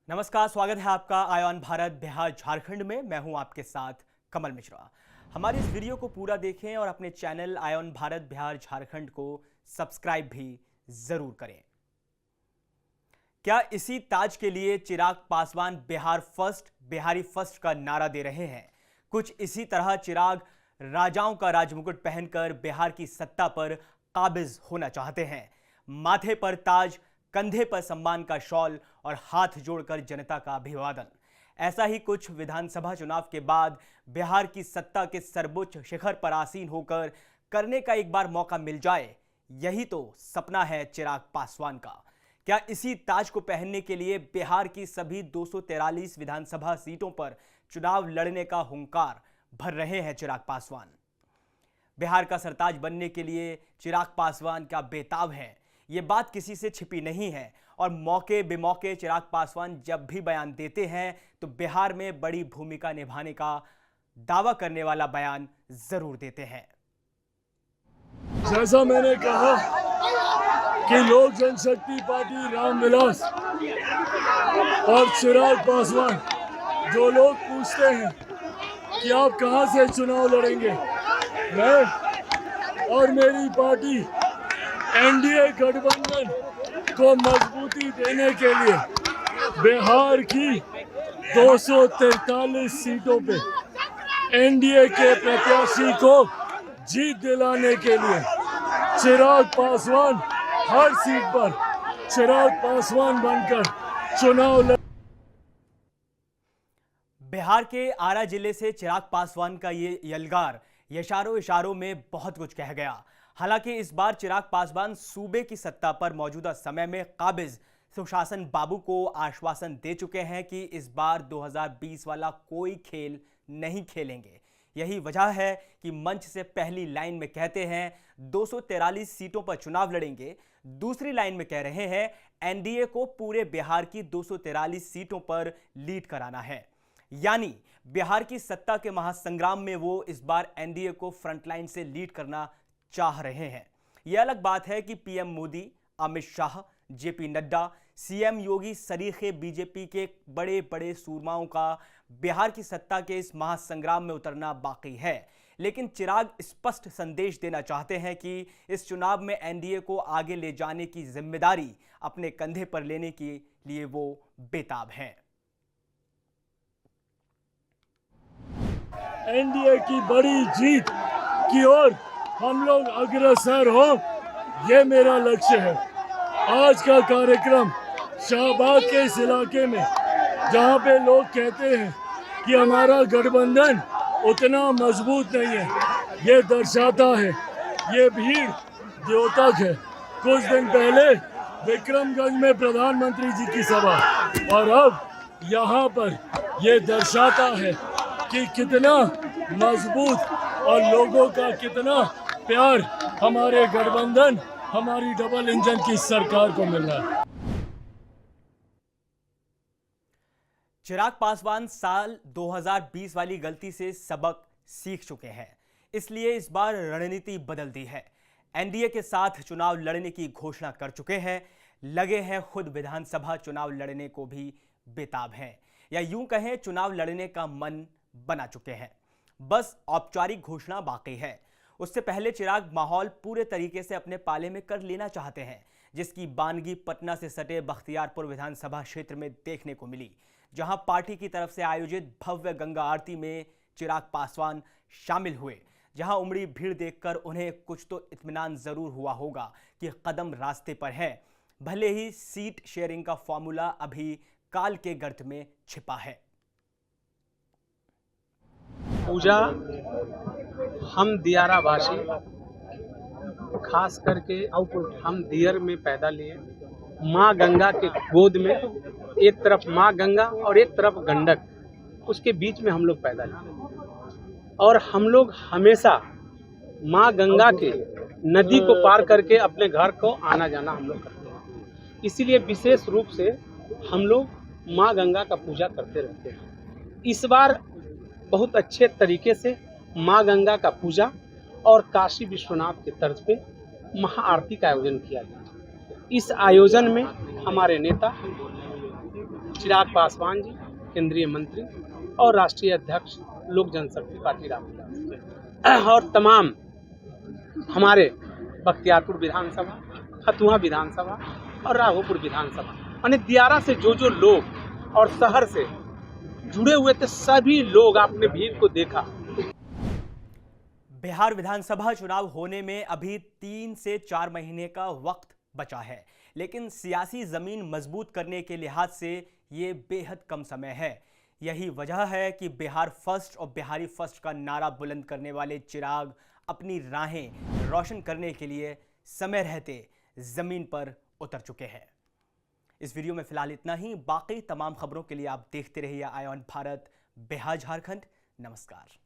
नमस्कार, स्वागत है आपका आयान भारत बिहार झारखंड में। मैं हूं आपके साथ कमल मिश्रा। हमारी इस वीडियो को पूरा देखें और अपने चैनल आयान भारत बिहार झारखंड को सब्सक्राइब भी जरूर करें। क्या इसी ताज के लिए चिराग पासवान बिहार फर्स्ट, बिहारी फर्स्ट का नारा दे रहे हैं? कुछ इसी तरह चिराग राजाओं का राजमुकुट पहनकर बिहार की सत्ता पर काबिज होना चाहते हैं। माथे पर ताज, कंधे पर सम्मान का शॉल और हाथ जोड़कर जनता का अभिवादन। ऐसा ही कुछ विधानसभा चुनाव के बाद बिहार की सत्ता के सर्वोच्च शिखर पर आसीन होकर करने का एक बार मौका मिल जाए, यही तो सपना है चिराग पासवान का। क्या इसी ताज को पहनने के लिए बिहार की सभी 243 विधानसभा सीटों पर चुनाव लड़ने का हुंकार भर रहे हैं चिराग पासवान? बिहार का सरताज बनने के लिए चिराग पासवान क्या बेताब हैं? ये बात किसी से छिपी नहीं है और मौके बेमौके चिराग पासवान जब भी बयान देते हैं तो बिहार में बड़ी भूमिका निभाने का दावा करने वाला बयान जरूर देते हैं। जैसा मैंने कहा कि लोक जनशक्ति पार्टी रामविलास और चिराग पासवान, जो लोग पूछते हैं कि आप कहां से चुनाव लड़ेंगे, मैं और मेरी पार्टी एनडीए गठबंधन को मजबूती देने के लिए बिहार की 243 सीटों पे एनडीए के प्रत्याशी को जीत दिलाने के लिए चिराग पासवान हर सीट पर चिराग पासवान बनकर चुनाव लड़। बिहार के आरा जिले से चिराग पासवान का ये यलगार इशारों इशारों में बहुत कुछ कह गया। हालांकि इस बार चिराग पासवान सूबे की सत्ता पर मौजूदा समय में काबिज सुशासन बाबू को आश्वासन दे चुके हैं कि इस बार 2020 वाला कोई खेल नहीं खेलेंगे। यही वजह है कि मंच से पहली लाइन में कहते हैं 243 सीटों पर चुनाव लड़ेंगे, दूसरी लाइन में कह रहे हैं एनडीए को पूरे बिहार की 243 सीटों पर लीड कराना है। यानी बिहार की सत्ता के महासंग्राम में वो इस बार एनडीए को फ्रंटलाइन से लीड करना चाह रहे हैं। यह अलग बात है कि PM Modi, Amit Shah, JP Nadda, CM Yogi सरीखे बीजेपी के बड़े बड़े सूरमाओं का बिहार की सत्ता के इस महासंग्राम में उतरना बाकी है। लेकिन चिराग स्पष्ट संदेश देना चाहते हैं कि इस चुनाव में एनडीए को आगे ले जाने की जिम्मेदारी अपने कंधे पर लेने के लिए वो बेताब हैं। एनडीए की बड़ी जीत की ओर हम लोग अग्रसर हो, ये मेरा लक्ष्य है। आज का कार्यक्रम शाहबाद के इस इलाके में, जहाँ पे लोग कहते हैं कि हमारा गठबंधन उतना मजबूत नहीं है, ये दर्शाता है। ये भीड़ द्योतक है। कुछ दिन पहले विक्रमगंज में प्रधानमंत्री जी की सभा, और अब यहाँ पर ये दर्शाता है कि कितना मजबूत और लोगों का कितना प्यार हमारे गठबंधन, हमारी डबल इंजन की सरकार को मिल रहा है। चिराग पासवान साल 2020 वाली गलती से सबक सीख चुके हैं, इसलिए इस बार रणनीति बदल दी है। एनडीए के साथ चुनाव लड़ने की घोषणा कर चुके हैं, लगे हैं खुद विधानसभा चुनाव लड़ने को भी बेताब हैं, या यूं कहें चुनाव लड़ने का मन बना चुके हैं। बस औपचारिक घोषणा बाकी है। उससे पहले चिराग माहौल पूरे तरीके से अपने पाले में कर लेना चाहते हैं, जिसकी बानगी पटना से सटे बख्तियारपुर विधानसभा क्षेत्र में देखने को मिली, जहां पार्टी की तरफ से आयोजित भव्य गंगा आरती में चिराग पासवान शामिल हुए। जहां उमड़ी भीड़ देखकर उन्हें कुछ तो इत्मीनान जरूर हुआ होगा कि कदम रास्ते पर है, भले ही सीट शेयरिंग का फॉर्मूला अभी काल के गर्त में छिपा है। पूजा हम दियारा भाषी, खास करके हम दियर में पैदा लिए। माँ गंगा के गोद में एक तरफ माँ गंगा और एक तरफ गंडक, उसके बीच में हम लोग पैदा लिए। और हम लोग हमेशा माँ गंगा के नदी को पार करके अपने घर को आना जाना हम लोग करते हैं। इसीलिए विशेष रूप से हम लोग माँ गंगा का पूजा करते रहते हैं। इस बार बहुत अच्छे तरीके से माँ गंगा का पूजा और काशी विश्वनाथ के तर्ज पे महाआरती का आयोजन किया गया। इस आयोजन में हमारे नेता चिराग पासवान जी, केंद्रीय मंत्री और राष्ट्रीय अध्यक्ष लोक जनशक्ति पार्टी रामविलास, और तमाम हमारे बख्तियारपुर विधानसभा, खतुआ विधानसभा और राघोपुर विधानसभा, यानी दियारा से जो लोग और शहर से जुड़े हुए थे, सभी लोग आपने भीड़ को देखा। बिहार विधानसभा चुनाव होने में अभी 3 से 4 महीने का वक्त बचा है, लेकिन सियासी जमीन मजबूत करने के लिहाज से ये बेहद कम समय है। यही वजह है कि बिहार फर्स्ट और बिहारी फर्स्ट का नारा बुलंद करने वाले चिराग अपनी राहें रोशन करने के लिए समय रहते जमीन पर उतर चुके हैं। इस वीडियो में फिलहाल इतना ही। बाकी तमाम खबरों के लिए आप देखते रहिए आयॉन भारत बिहार झारखंड। नमस्कार।